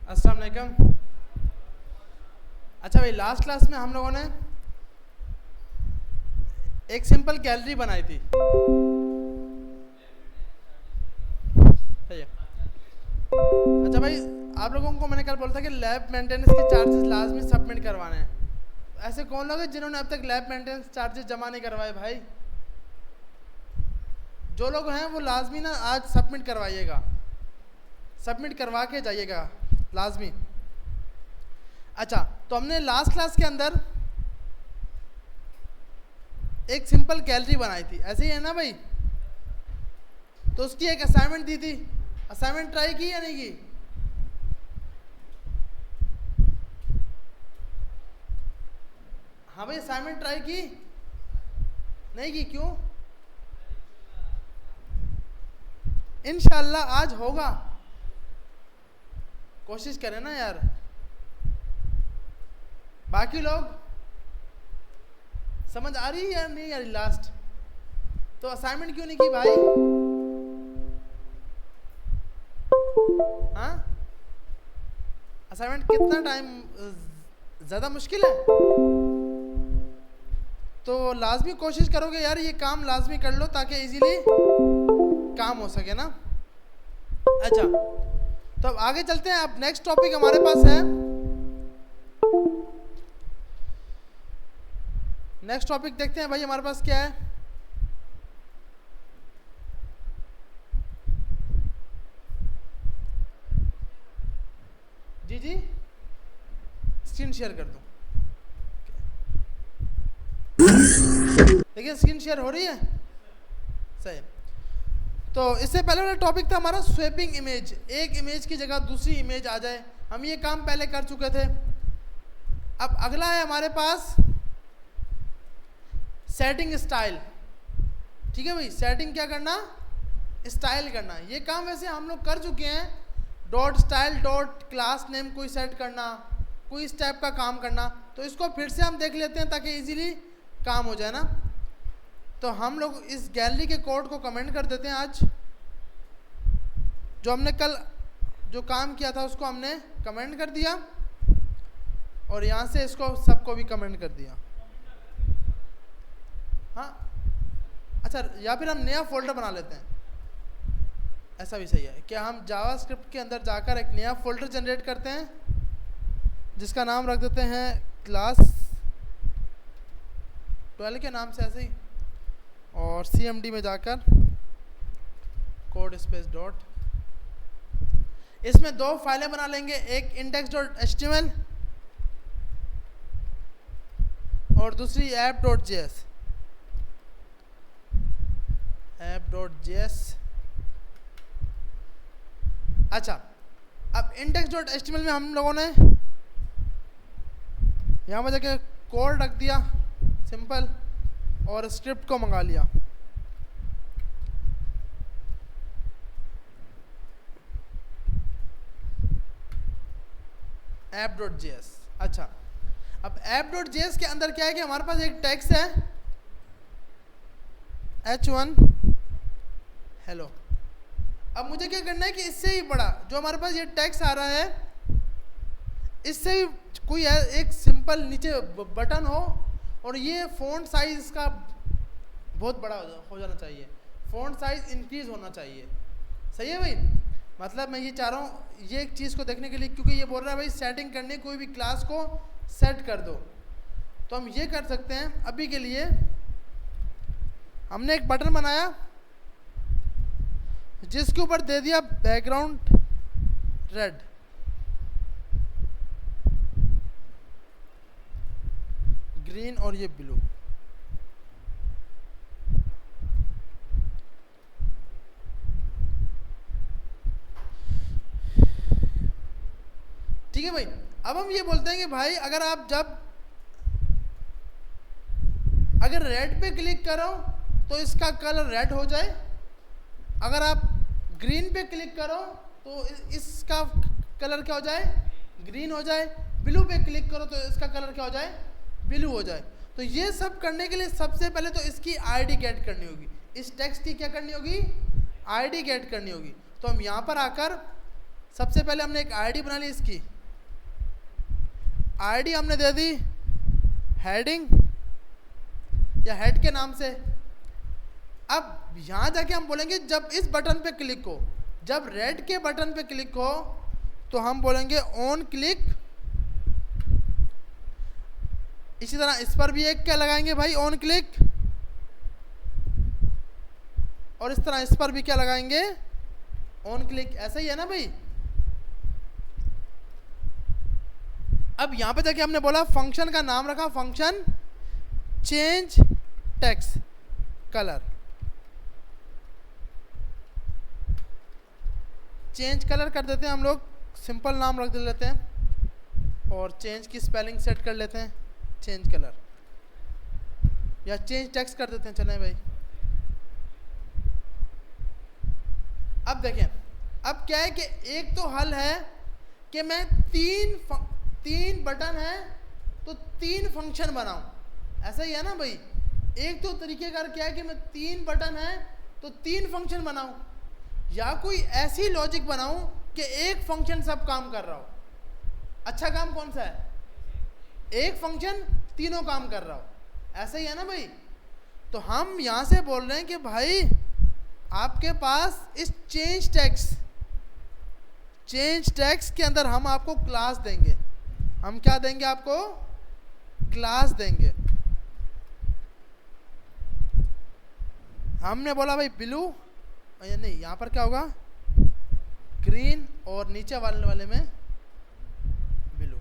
अस्सलाम वालेकुम। अच्छा भाई, लास्ट क्लास में हम लोगों ने एक सिंपल गैलरी बनाई थी, सही है। अच्छा भाई, आप लोगों को मैंने कल बोला था कि लैब मेंटेनेंस के चार्जेस लाजमी सबमिट करवाने हैं। ऐसे कौन लोग हैं जिन्होंने अब तक लैब मेंटेनेंस चार्जेस जमा नहीं करवाए भाई? जो लोग हैं वो लाजमी ना आज सबमिट करवाइएगा, सबमिट करवा के जाइएगा लाजमी। अच्छा, तो हमने लास्ट क्लास के अंदर एक सिंपल गैलरी बनाई थी, ऐसे ही है ना भाई? तो उसकी एक असाइनमेंट दी थी, असाइनमेंट ट्राई की या नहीं की? हाँ भाई, असाइनमेंट ट्राई की? नहीं की, क्यों? इंशाल्लाह आज होगा, कोशिश करें ना यार। बाकी लोग समझ आ रही है या नहीं आ रही? लास्ट तो असाइनमेंट क्यों नहीं की भाई? हाँ, असाइनमेंट कितना टाइम ज़्यादा मुश्किल है? तो लाजमी कोशिश करोगे यार, ये काम लाजमी कर लो ताकि इजीली काम हो सके ना। अच्छा, तो अब आगे चलते हैं। अब नेक्स्ट टॉपिक हमारे पास है, नेक्स्ट टॉपिक देखते हैं भाई हमारे पास क्या है। जी जी, स्क्रीन शेयर कर दूं। देखिए स्क्रीन शेयर हो रही है, सही। तो इससे पहले वाला टॉपिक था हमारा स्वैपिंग इमेज, एक इमेज की जगह दूसरी इमेज आ जाए। हम ये काम पहले कर चुके थे। अब अगला है हमारे पास सेटिंग स्टाइल। ठीक है भाई, सेटिंग क्या करना? स्टाइल करना। ये काम वैसे हम लोग कर चुके हैं, dot style dot class name कोई सेट करना, कोई इस टाइप का काम करना। तो इसको फिर से हम देख लेते हैं ताकि इजीली काम हो जाए ना। तो हम लोग इस गैलरी के कोड को कमेंट कर देते हैं आज। जो हमने कल जो काम किया था उसको हमने कमेंट कर दिया, और यहाँ से इसको सबको भी कमेंट कर दिया। हाँ, अच्छा, या फिर हम नया फोल्डर बना लेते हैं, ऐसा भी सही है। क्या हम जावास्क्रिप्ट के अंदर जाकर एक नया फोल्डर जनरेट करते हैं जिसका नाम रख देते हैं क्लास 12 के नाम से ऐसे ही, और CMD में जाकर कोड स्पेस डॉट, इसमें दो फाइलें बना लेंगे, एक index.html और दूसरी app.js। अच्छा, अब index.html में हम लोगों ने यहाँ पर जाके कोड रख दिया सिंपल, और स्क्रिप्ट को मंगा लिया। app.js। अच्छा, अब app.js के अंदर क्या है कि हमारे पास एक टैग्स है h1 हेलो। अब मुझे क्या करना है कि इससे ही बड़ा जो हमारे पास ये टैग्स आ रहा है, इससे ही कोई एक सिंपल नीचे बटन हो, और ये फ़ॉन्ट साइज़ इसका बहुत बड़ा हो जाना चाहिए, फ़ॉन्ट साइज़ इंक्रीज़ होना चाहिए। सही है भाई? मतलब मैं ये चाह रहा हूँ ये एक चीज़ को देखने के लिए, क्योंकि ये बोल रहा है भाई सेटिंग करने, कोई भी क्लास को सेट कर दो। तो हम ये कर सकते हैं। अभी के लिए हमने एक बटन बनाया जिसके ऊपर दे दिया बैकग्राउंड रेड, ग्रीन और ये ब्लू। ठीक है भाई, अब हम ये बोलते हैं कि भाई अगर रेड पे क्लिक करो तो इसका कलर रेड हो जाए, अगर आप ग्रीन पे क्लिक करो तो इसका कलर क्या हो जाए? ग्रीन हो जाए। ब्लू पे क्लिक करो तो इसका कलर क्या हो जाए? ब्लू हो जाए। तो ये सब करने के लिए सबसे पहले तो इसकी आईडी गेट करनी होगी, इस टेक्स्ट की क्या करनी होगी? आईडी गेट करनी होगी। तो हम यहाँ पर आकर सबसे पहले हमने एक आईडी बना ली, इसकी आईडी हमने दे दी हेडिंग या हेड के नाम से। अब यहां जाके हम बोलेंगे जब इस बटन पे क्लिक हो, जब रेड के बटन पे क्लिक हो तो हम बोलेंगे ऑन क्लिक। इसी तरह इस पर भी एक क्या लगाएंगे भाई, ऑन क्लिक। और इस तरह इस पर भी क्या लगाएंगे, ऑन क्लिक। ऐसा ही है ना भाई। अब यहां पे जाके हमने बोला फंक्शन का नाम रखा, function change text colour. Change colour कर देते हैं हम लोग, सिंपल नाम रख लेते हैं और चेंज की स्पेलिंग सेट कर लेते हैं, चेंज कलर या चेंज टेक्स्ट कर देते हैं। चलें भाई। अब देखें, अब क्या है कि एक तो हल है कि मैं तीन बटन है तो 3 फंक्शन बनाऊं, ऐसा ही है ना भाई। एक तो तरीकेकार क्या है कि मैं 3 बटन है तो 3 फंक्शन बनाऊं, या कोई ऐसी लॉजिक बनाऊं कि एक फंक्शन सब काम कर रहा हो। अच्छा काम कौन सा है, एक फंक्शन तीनों काम कर रहा हो, ऐसा ही है ना भाई। तो हम यहां से बोल रहे हैं कि भाई आपके पास इस चेंज टेक्स्ट के अंदर हम आपको क्लास देंगे। हम क्या देंगे आपको, क्लास देंगे। हमने बोला भाई ब्लू, नहीं यहां पर क्या होगा, ग्रीन, और नीचे वाले में ब्लू।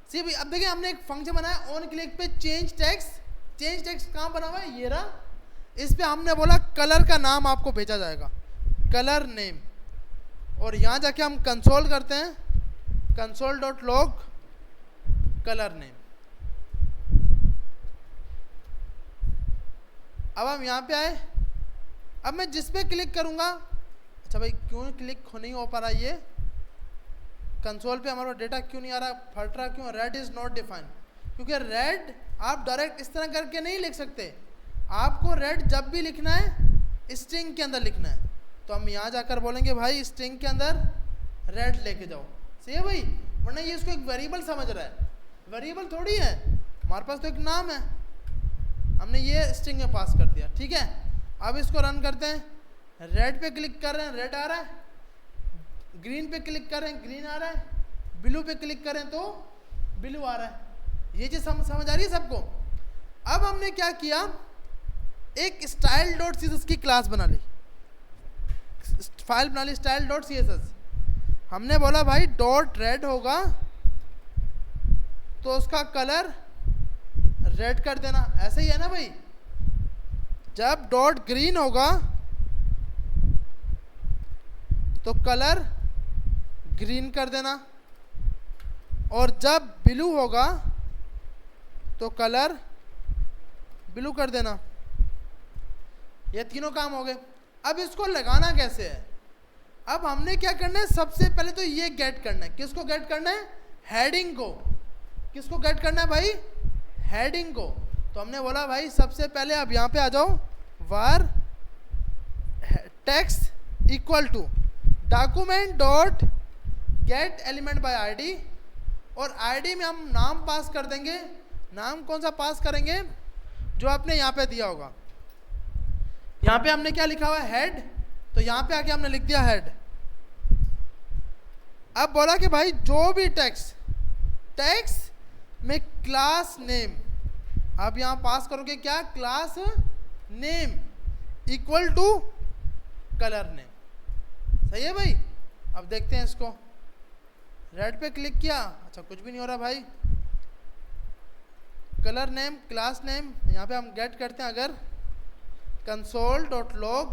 सी भाई अब देखिए हमने एक फंक्शन बनाया ऑन क्लिक पे चेंज टेक्स्ट कहां बना हुआ है, ये रहा। इस पे हमने बोला कलर का नाम आपको भेजा जाएगा, कलर नेम। और यहां जाके हम कंसोल करते हैं, console.log कलर नेम। अब हम यहाँ पे आए, अब मैं जिस पे क्लिक करूंगा, अच्छा भाई क्यों क्लिक नहीं हो पा रहा, ये कंसोल पे हमारा डेटा क्यों नहीं आ रहा, फट रहा क्यों, रेड इज नॉट डिफाइंड। क्योंकि रेड आप डायरेक्ट इस तरह करके नहीं लिख सकते, आपको रेड जब भी लिखना है स्ट्रिंग के अंदर लिखना है। तो हम यहाँ जाकर बोलेंगे भाई स्ट्रिंग के अंदर रेड लेके जाओ, सही है भाई। वरना ये इसको एक वेरिएबल समझ रहा है, वेरिएबल थोड़ी है, हमारे पास तो एक नाम है, हमने ये स्ट्रिंग में पास कर दिया, ठीक है। अब इसको रन करते हैं, रेड पे क्लिक कर रहे हैं रेड आ रहा है, ग्रीन पे क्लिक कर रहे हैं ग्रीन आ रहा है, ब्लू पे क्लिक करें तो ब्लू आ रहा है। ये चीज़ समझ आ रही है सबको। अब हमने क्या किया, एक style.css की क्लास बना ली, फाइल बना ली style.css। हमने बोला भाई डॉट रेड होगा तो उसका कलर रेड कर देना, ऐसे ही है ना भाई। जब डॉट ग्रीन होगा तो कलर ग्रीन कर देना, और जब ब्लू होगा तो कलर ब्लू कर देना। ये तीनों काम हो गए। अब इसको लगाना कैसे है, अब हमने क्या करना है, सबसे पहले तो ये गेट करना है। किसको गेट करना है, हेडिंग को। किसको गेट करना है भाई, हेडिंग को। तो हमने बोला भाई सबसे पहले अब यहाँ पे आ जाओ, var text equal to document dot get element by ID, और आईडी में हम नाम पास कर देंगे। नाम कौन सा पास करेंगे, जो आपने यहाँ पे दिया होगा। यहाँ पे हमने क्या लिखा हुआ है, हेड, तो यहाँ पे आके हमने लिख दिया हेड। अब बोला कि भाई जो भी टेक्स्ट में क्लास नेम, अब यहाँ पास करोगे क्या, class name equal to colour name. सही है भाई। अब देखते हैं इसको, रेड पे क्लिक किया, अच्छा कुछ भी नहीं हो रहा भाई। कलर नेम क्लास नेम, यहाँ पे हम गेट करते हैं, अगर console.log,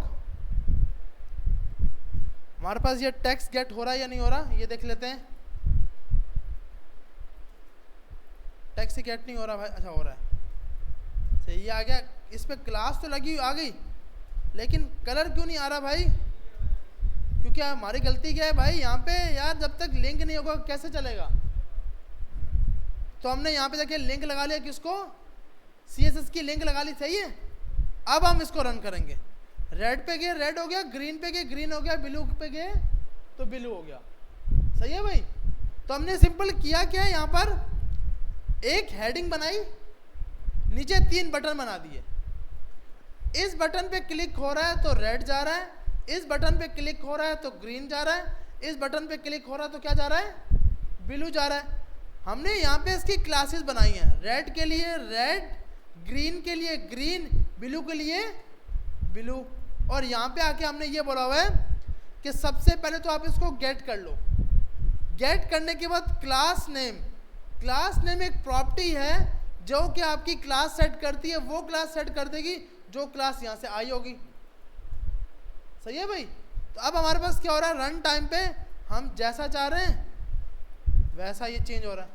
हमारे पास ये टेक्स्ट गेट हो रहा है या नहीं हो रहा, ये देख लेते हैं। टेक्स्ट गेट नहीं हो रहा भाई, अच्छा हो रहा है, सही ये आ गया। इस पे क्लास तो लगी आ गई, लेकिन कलर क्यों नहीं आ रहा भाई, क्योंकि हमारी गलती क्या है भाई, यहाँ पे यार जब तक लिंक नहीं होगा कैसे चलेगा। तो हमने यहाँ पे जाके लिंक लगा लिया, किसको, CSS की लिंक लगा ली, सही है। अब हम इसको रन करेंगे, रेड पे गए रेड हो गया, ग्रीन पे गए ग्रीन हो गया, ब्लू पे गए तो ब्लू हो गया। सही है भाई। तो हमने सिंपल किया क्या है, यहाँ पर एक हेडिंग बनाई, नीचे 3 बटन बना दिए। इस बटन पे क्लिक हो रहा है तो रेड जा रहा है, इस बटन पे क्लिक हो रहा है तो ग्रीन जा रहा है, इस बटन पे क्लिक हो रहा है तो क्या जा रहा है, ब्लू जा रहा है। हमने यहाँ पे इसकी क्लासेस बनाई हैं, रेड के लिए रेड, ग्रीन के लिए ग्रीन, ब्लू के लिए ब्लू। और यहाँ पे आके हमने ये बोला हुआ है कि सबसे पहले तो आप इसको गेट कर लो। गेट करने के बाद क्लास नेम, क्लास नेम एक प्रॉपर्टी है जो कि आपकी क्लास सेट करती है, वो क्लास सेट कर देगी जो क्लास यहाँ से आई होगी। सही है भाई। तो अब हमारे पास क्या हो रहा है, रन टाइम पे हम जैसा चाह रहे हैं वैसा ये चेंज हो रहा है।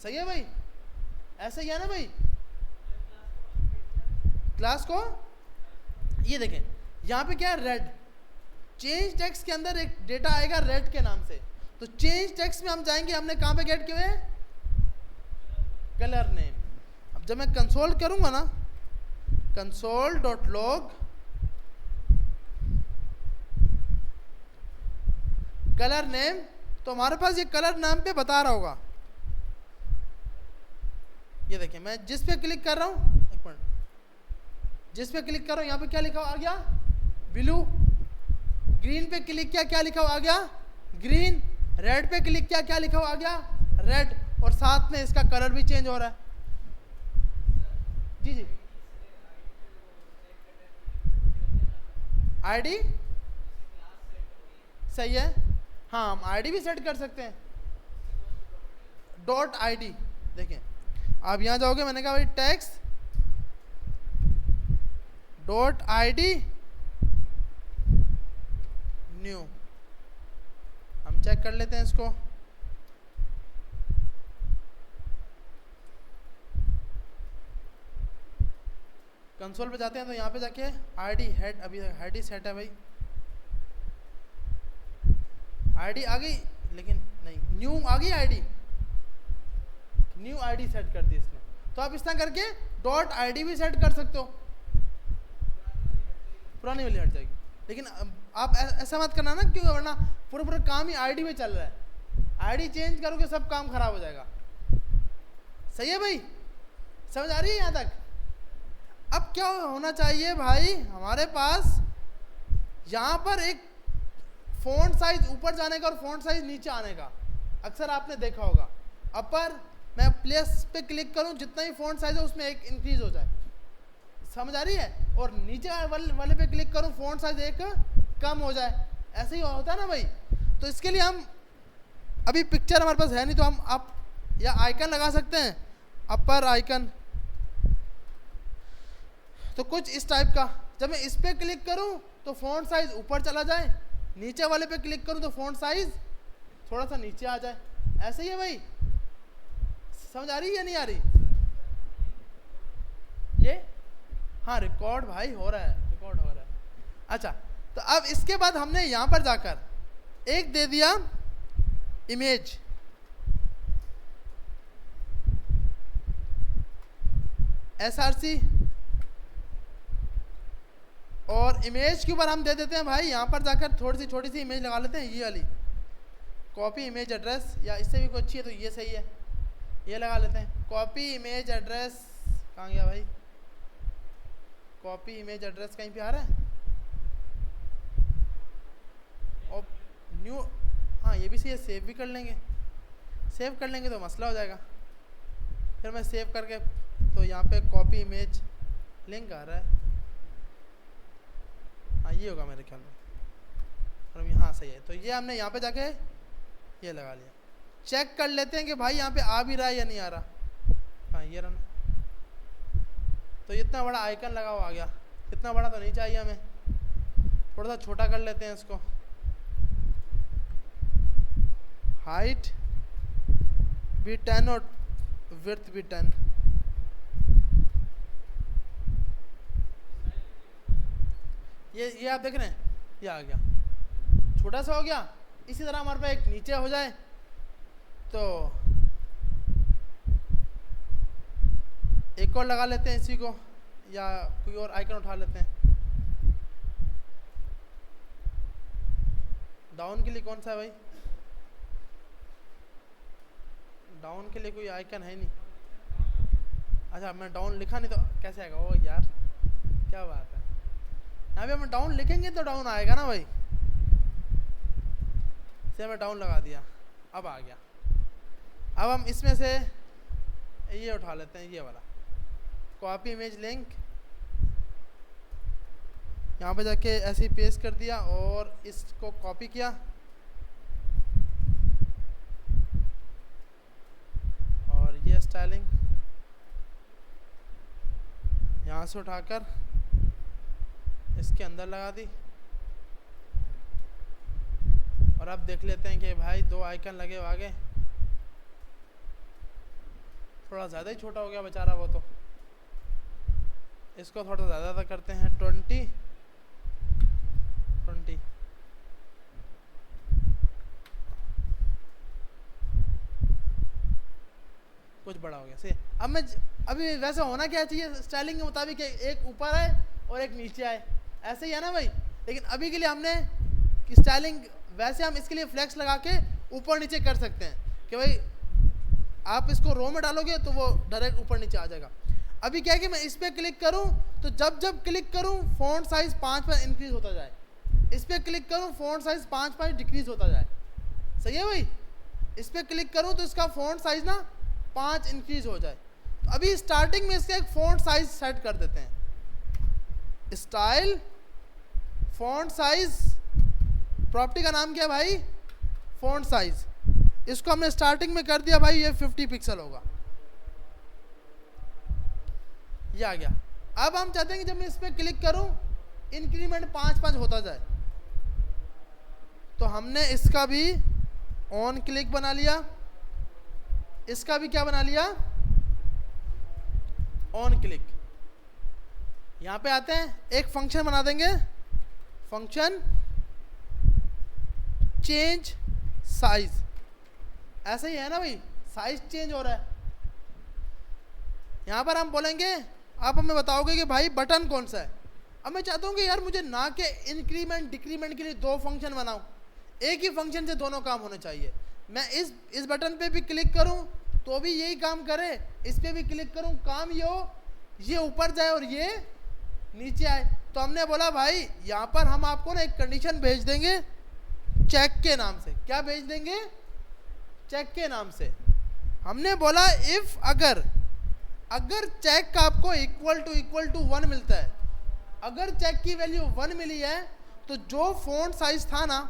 सही है भाई, ऐसा ही है ना भाई। क्लास को ये देखें, यहाँ पे क्या है, रेड। चेंज टेक्स्ट के अंदर एक डेटा आएगा रेड के नाम से, तो चेंज टेक्स्ट में हम जाएंगे, हमने कहाँ पे गेट किए हुए, कलर नेम। अब जब मैं कंसोल करूंगा ना, console dot log colour name, तो हमारे पास ये कलर नाम पे बता रहा होगा। ये देखिए मैं जिस पे क्लिक कर रहा हूँ, एक मिनट, जिस पे क्लिक कर रहा हूँ यहाँ पे क्या लिखा हुआ आ गया, ब्लू। ग्रीन पे क्लिक किया, क्या लिखा हुआ आ गया, ग्रीन। रेड पे क्लिक किया, क्या लिखा हुआ आ गया, रेड। और साथ में इसका कलर भी चेंज हो रहा है। जी जी, आईडी सही है, हाँ हम आईडी भी सेट कर सकते हैं, डॉट आईडी। देखें आप यहाँ जाओगे, मैंने कहा भाई टेक्स्ट डॉट आईडी न्यू। हम चेक कर लेते हैं इसको। कंसोल पे जाते हैं तो यहाँ पे जाके आईडी हेड, अभी हेड ही सेट है भाई, आईडी आ गई, लेकिन नहीं न्यू आ गई आईडी, न्यू आईडी सेट कर दी इसने। तो आप इस तरह करके डॉट आईडी भी सेट कर सकते हो, पुरानी वाली हट जाएगी। लेकिन आप ऐसा मत करना ना, क्यों, वरना पूरा काम ही आईडी में चल रहा है। आईडी चेंज करोगे सब काम खराब हो जाएगा। सही है भाई, समझ आ रही है यहाँ तक। अब क्या होना चाहिए भाई, हमारे पास यहाँ पर एक फ़ॉन्ट साइज ऊपर जाने का और फ़ॉन्ट साइज नीचे आने का, अक्सर आपने देखा होगा। अपर मैं प्लेस पे क्लिक करूँ, जितना ही फ़ॉन्ट साइज है उसमें एक इंक्रीज हो जाए, समझ आ रही है। और नीचे वाले पे क्लिक करूँ, फ़ॉन्ट साइज एक कम हो जाए, ऐसे ही होता है ना भाई। तो इसके लिए हम, अभी पिक्चर हमारे पास है नहीं, तो हम आप या आइकन लगा सकते हैं, अपर आइकन, तो कुछ इस टाइप का। जब मैं इस पे क्लिक करूं तो फ़ॉन्ट साइज ऊपर चला जाए, नीचे वाले पे क्लिक करूं तो फ़ॉन्ट साइज थोड़ा सा नीचे आ जाए, ऐसे ही है भाई। समझ आ रही है या नहीं आ रही ये? हाँ रिकॉर्ड भाई हो रहा है, रिकॉर्ड हो रहा है। अच्छा, तो अब इसके बाद हमने यहाँ पर जाकर एक दे दिया इमेज, SRC, और इमेज के ऊपर हम दे देते हैं भाई, यहाँ पर जाकर थोड़ी सी छोटी सी इमेज लगा लेते हैं, ये वाली कॉपी इमेज एड्रेस, या इससे भी कोई अच्छी है तो ये सही है, ये लगा लेते हैं। कॉपी इमेज एड्रेस कहाँ गया भाई, कॉपी इमेज एड्रेस कहीं पे आ रहा है, और न्यू, हाँ ये भी सही है, सेव भी कर लेंगे, सेव कर लेंगे तो मसला हो जाएगा। फिर मैं सेव करके, तो यहाँ पे कॉपी इमेज लिंक आ रहा है, हाँ ये होगा मेरे ख्याल में, और हाँ सही है। तो ये हमने यहाँ पे जाके ये लगा लिया। चेक कर लेते हैं कि भाई यहाँ पे आ भी रहा है या नहीं आ रहा। हाँ ये रहा, तो इतना बड़ा आइकन लगा हुआ आ गया, इतना बड़ा तो नहीं चाहिए हमें, थोड़ा सा छोटा कर लेते हैं इसको। हाइट भी 10 और विड्थ भी 10। ये आप देख रहे हैं, ये आ गया, छोटा सा हो गया। इसी तरह हमारे पास एक नीचे हो जाए, तो एक और लगा लेते हैं इसी को, या कोई और आइकन उठा लेते हैं। डाउन के लिए कौन सा है भाई? डाउन के लिए कोई आइकन है नहीं। अच्छा मैं डाउन लिखा नहीं तो कैसे आएगा? ओ यार क्या बात है, यहाँ पे हम डाउन लिखेंगे तो डाउन आएगा ना भाई। से मैं डाउन लगा दिया, अब आ गया। अब हम इसमें से ये उठा लेते हैं, ये वाला कॉपी इमेज लिंक, यहाँ पे जाके ऐसे ही पेस्ट कर दिया और इसको कॉपी किया और ये स्टाइलिंग यहाँ से उठाकर इसके अंदर लगा दी। और अब देख लेते हैं कि भाई 2 आइकन लगे हो आगे, थोड़ा ज़्यादा ही छोटा हो गया बेचारा वो तो, इसको थोड़ा ज़्यादा करते हैं 20 कुछ बड़ा हो गया सही। अब मैं अभी वैसे होना क्या चाहिए स्टाइलिंग के मुताबिक, एक ऊपर आए और एक नीचे आए, ऐसे ही है ना भाई। लेकिन अभी के लिए हमने कि स्टाइलिंग वैसे हम इसके लिए फ्लेक्स लगा के ऊपर नीचे कर सकते हैं कि भाई आप इसको रो में डालोगे तो वो डायरेक्ट ऊपर नीचे आ जाएगा। अभी क्या है कि मैं इस पर क्लिक करूं तो जब क्लिक करूं फ़ॉन्ट साइज़ 5 इंक्रीज होता जाए, इस पर क्लिक करूं फ़ॉन्ट साइज़ 5 डिक्रीज होता जाए। सही है भाई। इस पर क्लिक करूं तो इसका फ़ॉन्ट साइज़ ना 5 इंक्रीज हो जाए। तो अभी स्टार्टिंग में इसका एक फ़ॉन्ट साइज़ सेट कर देते हैं, स्टाइल फ़ॉन्ट साइज़, प्रॉपर्टी का नाम क्या है भाई? Font size. इसको हमने स्टार्टिंग में कर दिया भाई, ये 50 पिक्सल होगा, ये आ गया। अब हम चाहते हैं कि जब मैं इस पर क्लिक करूं इंक्रीमेंट 5 होता जाए, तो हमने इसका भी ऑन क्लिक बना लिया, इसका भी क्या बना लिया? On click. यहां पे आते हैं, एक फंक्शन बना देंगे, फंक्शन चेंज साइज। ऐसा ही है ना भाई, साइज चेंज हो रहा है। यहां पर हम बोलेंगे, आप हमें बताओगे कि भाई बटन कौन सा है। अब मैं चाहता हूं कि यार मुझे ना के इंक्रीमेंट डिक्रीमेंट के लिए 2 फंक्शन बनाऊं, एक ही फंक्शन से दोनों काम होने चाहिए। मैं इस बटन पे भी क्लिक करूं तो भी यही काम करे, इस पे भी क्लिक करूं काम ये हो, ये ऊपर जाए और ये नीचे आए। तो हमने बोला भाई यहाँ पर हम आपको ना एक कंडीशन भेज देंगे चेक के नाम से। क्या भेज देंगे? चेक के नाम से। हमने बोला इफ अगर चेक आपको इक्वल टू 1 मिलता है, अगर चेक की वैल्यू 1 मिली है तो जो फ़ॉन्ट साइज था ना,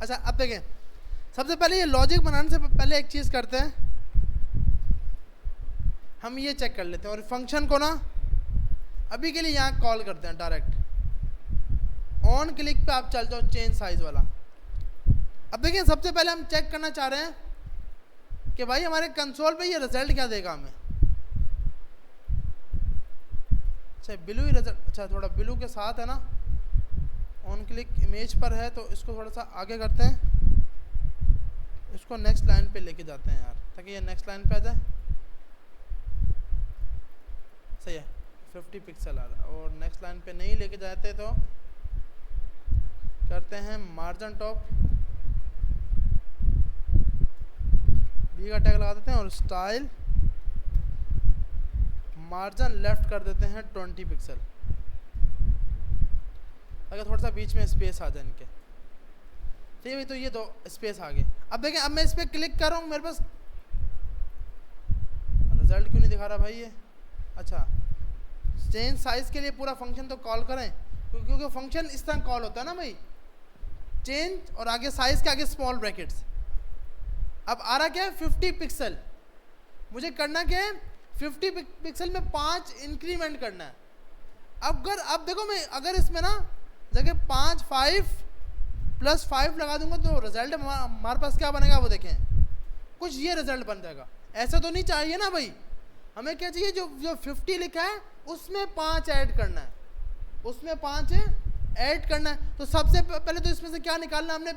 अच्छा अब देखें, सबसे पहले ये लॉजिक बनाने से पहले एक चीज़ करते हैं, हम ये चेक कर लेते हैं और फंक्शन को ना अभी के लिए यहाँ कॉल करते हैं डायरेक्ट। ऑन क्लिक पे आप चल जाओ चेंज साइज वाला। अब देखिए सबसे पहले हम चेक करना चाह रहे हैं कि भाई हमारे कंसोल पे ये रिजल्ट क्या देगा हमें। अच्छा ब्लू ही रिजल्ट, अच्छा थोड़ा ब्लू के साथ है ना, ऑन क्लिक इमेज पर है तो इसको थोड़ा सा आगे करते हैं, इसको नेक्स्ट लाइन पे लेके जाते हैं यार, ताकि ये नेक्स्ट लाइन पे आ जाए। सही है, 50 पिक्सल आ रहा है। और नेक्स्ट लाइन पे नहीं लेके जाते तो करते हैं मार्जिन टॉप, बी का टैग लगा देते हैं और स्टाइल मार्जिन लेफ्ट कर देते हैं 20 पिक्सल, अगर थोड़ा सा बीच में स्पेस आ जाए इनके। ठीक है, तो ये दो स्पेस आ गए। अब देखें, अब मैं इस पर क्लिक कर रहा हूँ, मेरे पास रिजल्ट क्यों नहीं दिखा रहा भाई ये। अच्छा, चेंज साइज के लिए पूरा फंक्शन तो कॉल करें, क्योंकि फंक्शन इस तरह कॉल होता है ना भाई, चेंज और आगे साइज के आगे स्मॉल ब्रैकेट्स। अब आ रहा क्या है 50 पिक्सल, मुझे करना क्या है 50 पिक्सल में 5 इंक्रीमेंट करना है। अब देखो, मैं अगर इसमें ना जगह 5 प्लस 5 लगा दूंगा तो रिजल्ट हमारे पास क्या बनेगा वो देखें, कुछ ये रिजल्ट बन जाएगा। ऐसा तो नहीं चाहिए ना भाई, हमें क्या चाहिए, जो 50 लिखा है उसमें 5 ऐड करना है, उसमें 5 ऐड करना है। तो सबसे पहले तो इसमें से क्या निकालना है हमने,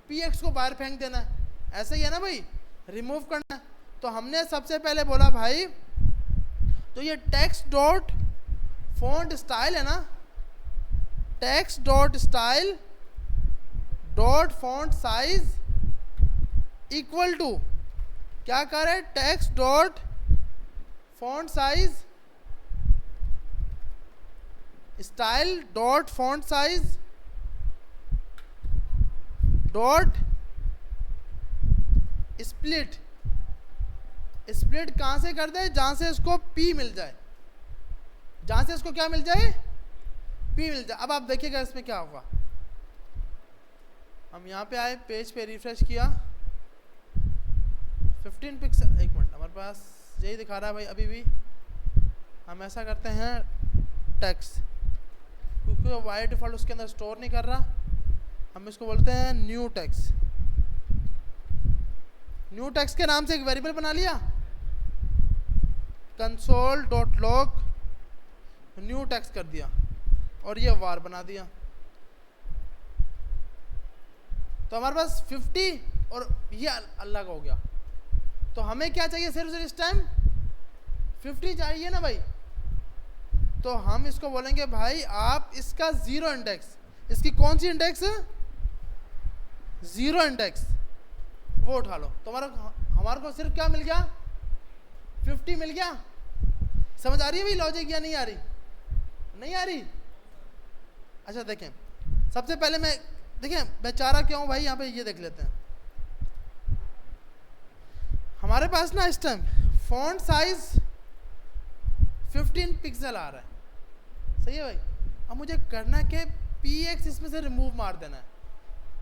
px को बाहर फेंक देना है, ऐसा ही है ना भाई, रिमूव करना है। तो हमने सबसे पहले बोला भाई, तो ये टेक्स्ट डॉट फॉन्ट स्टाइल है ना, text dot style dot font size equal to क्या कर रहे हैं, text dot font size style dot font size dot split. Split कहां से कर दे, जहां से इसको p मिल जाए, जहां से इसको क्या मिल जाए, p मिल जाए। अब आप देखिएगा इसमें क्या होगा, हम यहाँ पे आए, पेज पे रिफ्रेश किया, 15 पिक्सल, एक मिनट, हमारे पास यही दिखा रहा है भाई अभी भी। हम ऐसा करते हैं टेक्स्ट, क्योंकि वो बाय डिफॉल्ट उसके अंदर स्टोर नहीं कर रहा, हम इसको बोलते हैं न्यू टेक्स्ट। न्यू टेक्स्ट के नाम से एक वेरिएबल बना लिया, console dot log new text कर दिया और ये वार बना दिया। तो हमारे पास 50 और ये अलग हो गया। तो हमें क्या चाहिए, सिर्फ इस टाइम 50 चाहिए ना भाई। तो हम इसको बोलेंगे भाई आप इसका 0 इंडेक्स, इसकी कौन सी इंडेक्स, 0 इंडेक्स वो उठा लो। तो हमारे को सिर्फ क्या मिल गया, 50 मिल गया। समझ आ रही है भाई लॉजिक या नहीं आ रही, नहीं आ रही। अच्छा देखें, सबसे पहले मैं चाह रहा क्या हूँ भाई, यहाँ पे ये देख लेते हैं। हमारे पास ना इस टाइम फॉन्ट साइज 15 पिक्सल आ रहा है, सही है भाई। अब मुझे करना क्या, px इसमें से रिमूव मार देना है,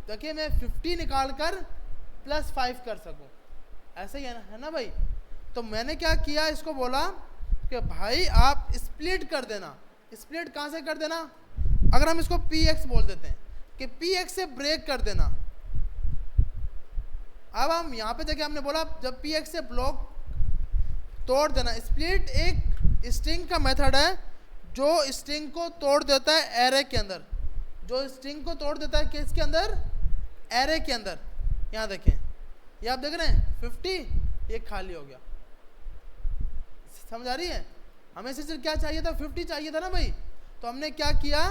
ताकि मैं 50 निकाल कर +5 कर सकूं, ऐसे ही है ना भाई। तो मैंने क्या किया, इसको बोला कि भाई आप स्प्लिट कर देना। स्प्लिट कहाँ से कर देना, अगर हम इसको px बोल देते हैं कि px से ब्रेक कर देना। अब हम यहाँ पे जगह हमने बोला जब px से ब्लॉक तोड़ देना। स्प्लिट एक स्ट्रिंग का मेथड है जो स्ट्रिंग को तोड़ देता है एरे के अंदर, जो स्ट्रिंग को तोड़ देता है किसके अंदर, एरे के अंदर। यहाँ देखें, ये आप देख रहे हैं 50, ये खाली हो गया। समझ आ रही है, हमें सिर्फ क्या चाहिए था, 50 चाहिए था ना भाई। तो हमने क्या किया,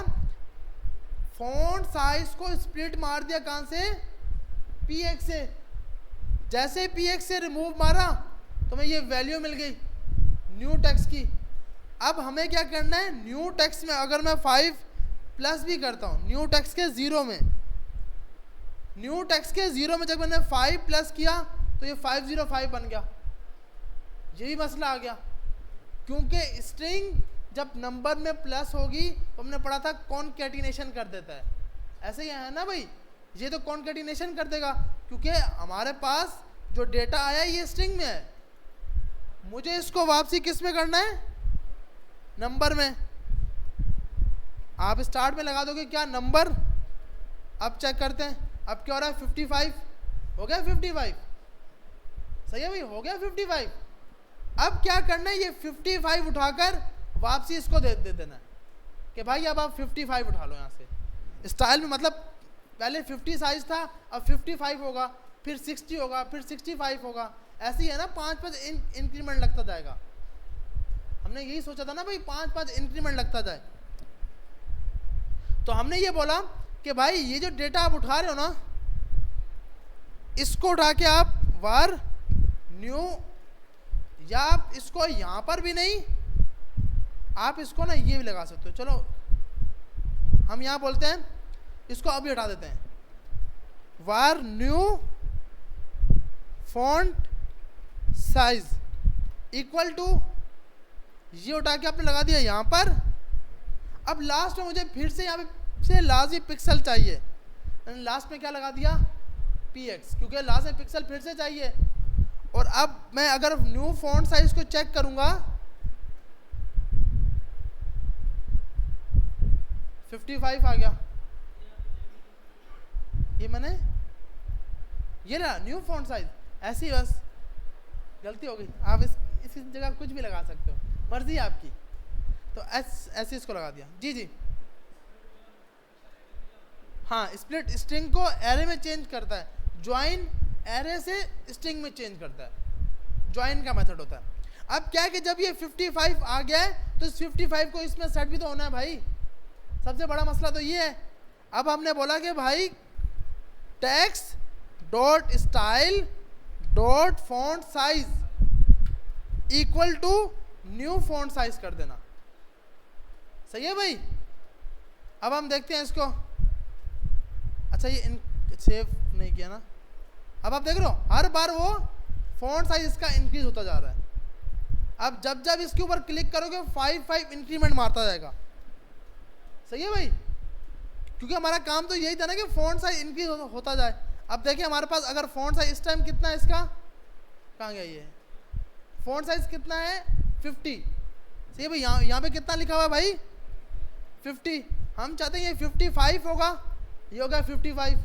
फॉन्ट साइज को स्प्लिट मार दिया, कहां से, px से। जैसे px से रिमूव मारा तो मैं ये वैल्यू मिल गई न्यू टेक्स्ट की। अब हमें क्या करना है, न्यू टेक्स्ट में अगर मैं 5 प्लस भी करता हूं, न्यू टेक्स्ट के 0 में, न्यू टेक्स्ट के 0 में जब मैंने 5 प्लस किया तो ये 505 बन गया। ये भी मसला आ गया, क्योंकि स्ट्रिंग जब नंबर में प्लस होगी तो हमने पढ़ा था कॉनकैटिनेशन कर देता है, ऐसे ही है ना भाई। ये तो कॉनकैटिनेशन कर देगा, क्योंकि हमारे पास जो डेटा आया ये स्ट्रिंग में है, मुझे इसको वापसी किस में करना है, नंबर में। आप स्टार्ट में लगा दोगे क्या, नंबर। अब चेक करते हैं, अब क्या हो रहा है, 55 हो गया, 55। सही है भाई, हो गया 55। अब क्या करना है, ये 55 उठाकर वापसी इसको दे देना है कि भाई अब आप 55 उठा लो यहाँ से स्टाइल में। मतलब पहले 50 साइज था, अब 55 होगा, फिर 60 होगा, फिर 65 होगा, ऐसे ही है ना, 5-5 इंक्रीमेंट लगता जाएगा। हमने यही सोचा था ना भाई, 5-5 इंक्रीमेंट लगता जाए। तो हमने ये बोला कि भाई ये जो डेटा आप उठा रहे हो ना, इसको उठा के आप var न्यू, या आप इसको यहां पर भी नहीं, आप इसको ना ये भी लगा सकते हो। चलो हम यहां बोलते हैं, इसको अभी हटा देते हैं, var new font size equal to, ये उठा के आपने लगा दिया यहां पर। अब लास्ट में मुझे फिर से यहाँ पे से लास्ट पिक्सल चाहिए, लास्ट में क्या लगा दिया, px, क्योंकि लास्ट में पिक्सल फिर से चाहिए। और अब मैं अगर न्यू फॉन्ट साइज को चेक करूंगा, 55 आ गया। ये मैंने ये ना न्यू फॉन्ट साइज, ऐसी बस गलती हो गई। आप इस जगह कुछ भी लगा सकते हो, मर्जी आपकी। तो ऐसे इसको लगा दिया। जी जी हाँ, स्प्लिट स्ट्रिंग को एरे में चेंज करता है, ज्वाइन एरे से स्ट्रिंग में चेंज करता है, ज्वाइन का मेथड होता है। अब क्या है कि जब ये 55 आ गया है तो इस 55 को इसमें सेट भी तो होना है भाई, सबसे बड़ा मसला तो ये है। अब हमने बोला कि भाई text dot style dot font size equal to new font size कर देना। सही है भाई। अब हम देखते हैं इसको। अच्छा ये सेव नहीं किया ना। अब आप देख रहे हो हर बार वो फॉन्ट साइज इसका इंक्रीज होता जा रहा है। अब जब जब इसके ऊपर क्लिक करोगे 5 इंक्रीमेंट मारता जाएगा। सही है भाई, क्योंकि हमारा काम तो यही था ना कि फॉन्ट साइज इंक्रीज होता जाए। अब देखिए हमारे पास अगर फॉन्ट साइज इस टाइम कितना है, इसका कहाँ गया ये फॉन्ट साइज कितना है 50। सही है भाई, यहाँ पे कितना लिखा हुआ है भाई 50। हम चाहते हैं ये 55 होगा, ये हो गया 55,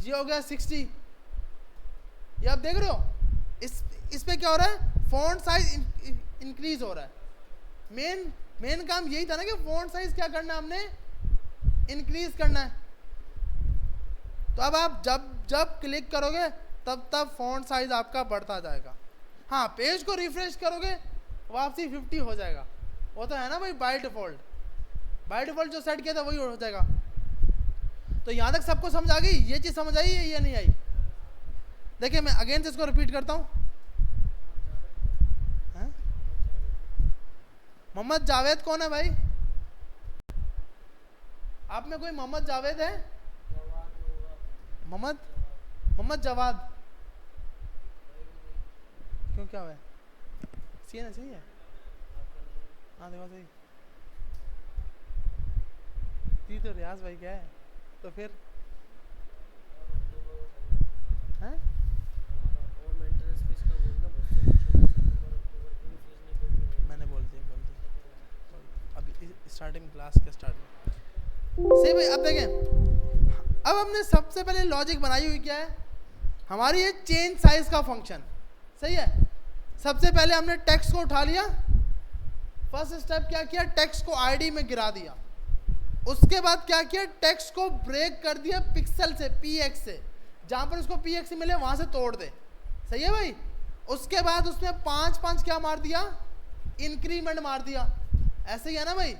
ये हो गया 60। ये आप देख रहे हो इस पे क्या हो रहा है, फॉन्ट साइज इंक्रीज हो रहा है। मेन काम यही था ना कि फॉन्ट साइज क्या करना है, हमने इंक्रीज करना है। तो अब आप जब क्लिक करोगे तब फॉन्ट साइज आपका बढ़ता जाएगा। हाँ, पेज को रिफ्रेश करोगे वापसी 50 हो जाएगा, वो तो है ना भाई बाय डिफॉल्ट जो सेट किया था वही हो जाएगा। तो यहाँ तक सबको समझ आ गई, ये चीज़ समझ आई है या नहीं आई? देखिए मैं अगेन से इसको रिपीट करता हूँ। मोहम्मद जावेद कौन है भाई? आप में कोई मोहम्मद जावेद है? मोहम्मद जवाद क्यों, क्या है? सही है ना, सही है। हाँ देखो सही। जी तो रियाज भाई क्या है, तो फिर हैं? मैंने बोल दिया अभी स्टार्टिंग क्लास के स्टार्ट में। सही भाई। अब देखें, अब हमने सबसे पहले लॉजिक बनाई हुई क्या है हमारी, ये चेंज साइज का फंक्शन। सही है। सबसे पहले हमने टेक्स्ट को उठा लिया, फर्स्ट स्टेप क्या किया, टेक्स्ट को आईडी में गिरा दिया। उसके बाद क्या किया, टेक्स्ट को ब्रेक कर दिया पिक्सल से, px से, जहां पर उसको px से मिले वहां से तोड़ दे। सही है भाई। उसके बाद उसमें 5 क्या मार दिया, इंक्रीमेंट मार दिया। ऐसे ही है ना भाई।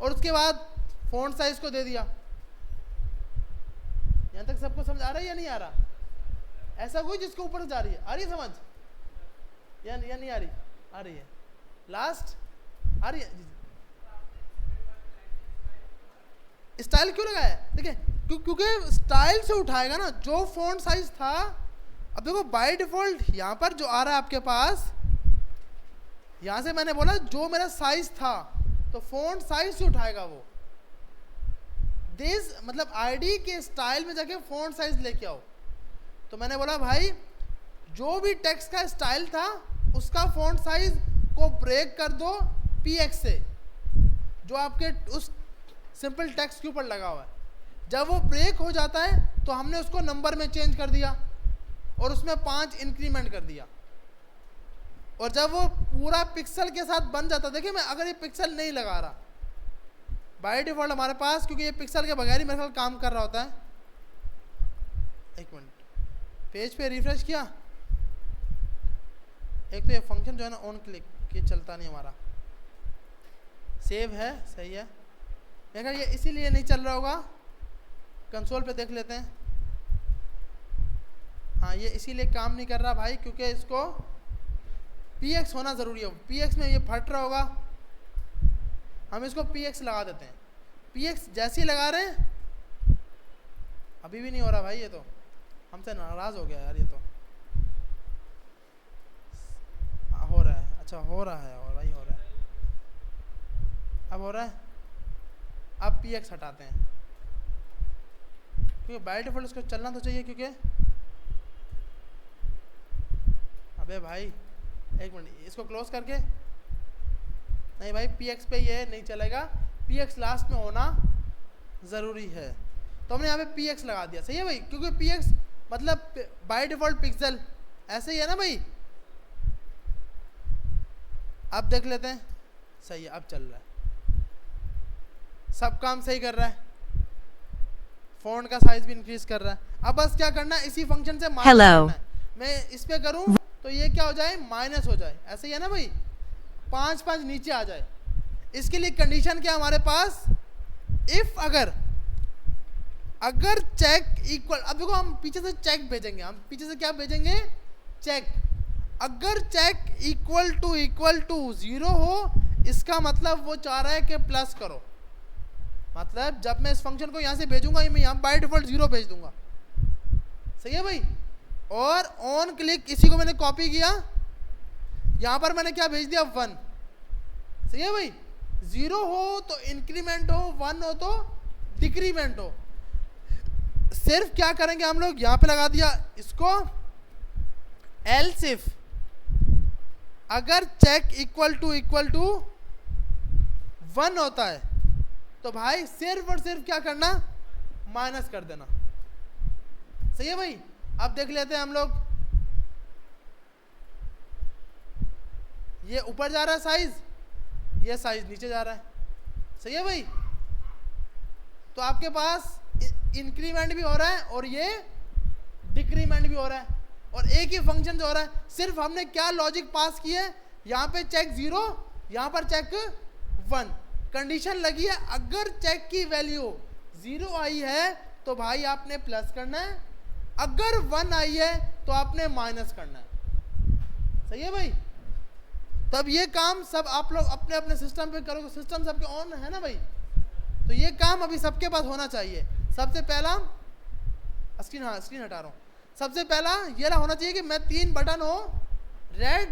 और उसके बाद फॉन्ट साइज को दे दिया। यहां तक सबको समझ आ रहा है या नहीं आ रहा? ऐसा कोई जिसके ऊपर जा रही है, आ रही है समझ या नहीं आ रही? आ रही है। लास्ट आ रही है। स्टाइल क्यों लगाया है? देखिए क्योंकि स्टाइल से उठाएगा ना जो फॉन्ट साइज था। अब देखो बाय डिफॉल्ट यहाँ पर जो आ रहा है आपके पास, यहाँ से मैंने बोला जो मेरा साइज था, तो फॉन्ट साइज से उठाएगा वो। दिस मतलब आईडी के स्टाइल में जाके फॉन्ट साइज लेके आओ। तो मैंने बोला भाई जो भी टेक्स्ट का स्टाइल था उसका फॉन्ट साइज को ब्रेक कर दो px से, जो आपके उस सिंपल टेक्स्ट के ऊपर लगा हुआ है। जब वो ब्रेक हो जाता है तो हमने उसको नंबर में चेंज कर दिया और उसमें 5 इंक्रीमेंट कर दिया। और जब वो पूरा पिक्सल के साथ बन जाता, देखिए मैं अगर ये पिक्सल नहीं लगा रहा बाय डिफॉल्ट हमारे पास, क्योंकि ये पिक्सल के बगैर ही मेरे ख्याल काम कर रहा होता है। एक मिनट, पेज पे रिफ्रेश किया, एक तो ये फंक्शन जो है ना ऑन क्लिक ये चलता नहीं हमारा, सेव है सही है, मगर ये इसीलिए नहीं चल रहा होगा, कंसोल पे देख लेते हैं। हाँ ये इसीलिए काम नहीं कर रहा भाई, क्योंकि इसको px होना ज़रूरी है, px में ये फट रहा होगा, हम इसको px लगा देते हैं। px जैसे ही लगा रहे हैं, अभी भी नहीं हो रहा भाई, ये तो हमसे नाराज़ हो गया यार, ये तो हो रहा है, अच्छा हो रहा है, और भाई हो रहा है, अब हो रहा है। अब px हटाते हैं, क्योंकि बाय डिफॉल्ट इसको चलना तो चाहिए, क्योंकि अबे भाई एक मिनट, इसको क्लोज करके, नहीं भाई px पे ये नहीं चलेगा, px लास्ट में होना ज़रूरी है, तो हमने यहाँ पे px लगा दिया, सही है भाई, क्योंकि px मतलब बाय डिफॉल्ट पिक्सल ऐसे ही है ना भाई। अब देख लेते हैं, सही है, अब चल रहा है, सब काम सही कर रहा है, फ़ॉन्ट का साइज भी इंक्रीज कर रहा है। अब बस क्या करना है, इसी फंक्शन से माइनस करना है, मैं इस पे करूं तो ये क्या हो जाए, माइनस हो जाए, ऐसे ही है ना भाई, 5 नीचे आ जाए। इसके लिए कंडीशन क्या हमारे पास, इफ अगर चेक इक्वल, अब देखो हम पीछे से चेक भेजेंगे, हम पीछे से क्या भेजेंगे, चेक, अगर चेक इक्वल टू 0 हो, इसका मतलब वो चाह रहा है कि प्लस करो, मतलब जब मैं इस फंक्शन को यहाँ से भेजूंगा, मैं यहाँ बाय डिफॉल्ट 0 भेज दूंगा, सही है भाई। और ऑन क्लिक इसी को मैंने कॉपी किया, यहाँ पर मैंने क्या भेज दिया, 1, सही है भाई। 0 हो तो इंक्रीमेंट हो, 1 हो तो डिक्रीमेंट हो। सिर्फ क्या करेंगे हम लोग, यहाँ पे लगा दिया इसको, एल्स इफ अगर चेक इक्वल टू 1 होता है तो भाई सिर्फ और सिर्फ क्या करना, माइनस कर देना, सही है भाई। अब देख लेते हैं हम लोग, ये ऊपर जा रहा है साइज, ये साइज नीचे जा रहा है, सही है भाई। तो आपके पास इंक्रीमेंट भी हो रहा है और ये डिक्रीमेंट भी हो रहा है, और एक ही फंक्शन जो हो रहा है, सिर्फ हमने क्या लॉजिक पास की है, यहाँ पे चेक 0, यहाँ पर चेक 1, कंडीशन लगी है, अगर चेक की वैल्यू 0 आई है तो भाई आपने प्लस करना है, अगर 1 आई है तो आपने माइनस करना है, सही है भाई। तब ये काम सब आप लोग अपने अपने सिस्टम पे करोगे, सिस्टम सबके ऑन है ना भाई, तो ये काम अभी सबके पास होना चाहिए। सबसे पहला स्क्रीन, हाँ स्क्रीन हटा रहा हूँ, सबसे पहला ये होना चाहिए कि मैं 3 बटन हो, रेड,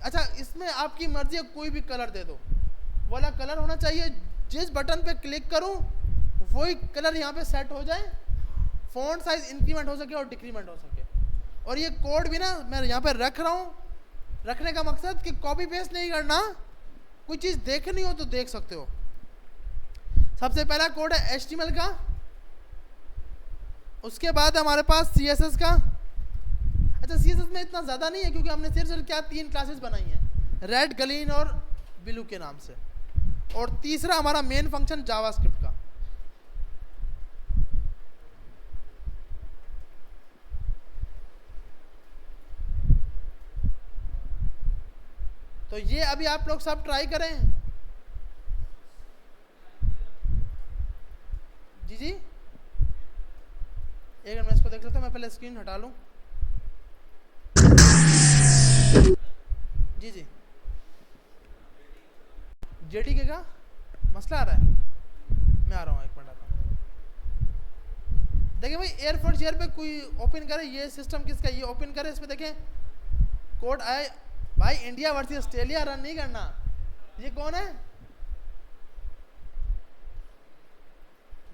अच्छा इसमें आपकी मर्जी है, कोई भी कलर दे दो, वाला कलर होना चाहिए, जिस बटन पे क्लिक करूं वही कलर यहाँ पे सेट हो जाए, फ़ॉन्ट साइज इंक्रीमेंट हो सके और डिक्रीमेंट हो सके। और ये कोड भी ना मैं यहाँ पे रख रहा हूँ, रखने का मकसद कि कॉपी पेस्ट नहीं करना, कोई चीज़ देखनी हो तो देख सकते हो। सबसे पहला कोड है HTML का, उसके बाद हमारे पास CSS का, अच्छा CSS में इतना ज़्यादा नहीं है क्योंकि हमने सिर्फ क्या 3 क्लासेस बनाई हैं, रेड, ग्रीन और ब्लू के नाम से, और तीसरा हमारा मेन फंक्शन जावास्क्रिप्ट का। तो ये अभी आप लोग सब ट्राई करें, जी जी एक मिनट, मैं इसको देख लेता हूँ, मैं पहले स्क्रीन हटा लूँ, जी जी JDK का मसला आ रहा है, मैं आ रहा हूँ, एक मिनट आता हूँ। देखिए भाई एयरफोर्स एयर पे कोई ओपन करे, ये सिस्टम किसका, ये ओपन करे, इस पे देखें कोड आए, भाई इंडिया वर्सेस ऑस्ट्रेलिया रन नहीं करना, ये कौन है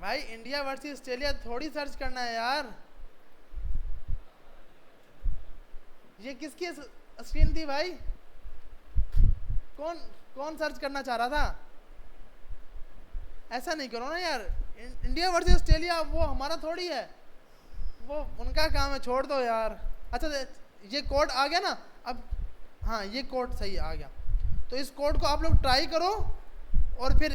भाई, इंडिया वर्सेस ऑस्ट्रेलिया थोड़ी सर्च करना है यार, ये किसकी स्क्रीन थी भाई, कौन सर्च करना चाह रहा था, ऐसा नहीं करो ना यार, इंडिया वर्सेस ऑस्ट्रेलिया वो हमारा थोड़ी है, वो उनका काम है, छोड़ दो यार। अच्छा ये कोड आ गया ना, अब हाँ ये कोड सही आ गया। तो इस कोड को आप लोग ट्राई करो और फिर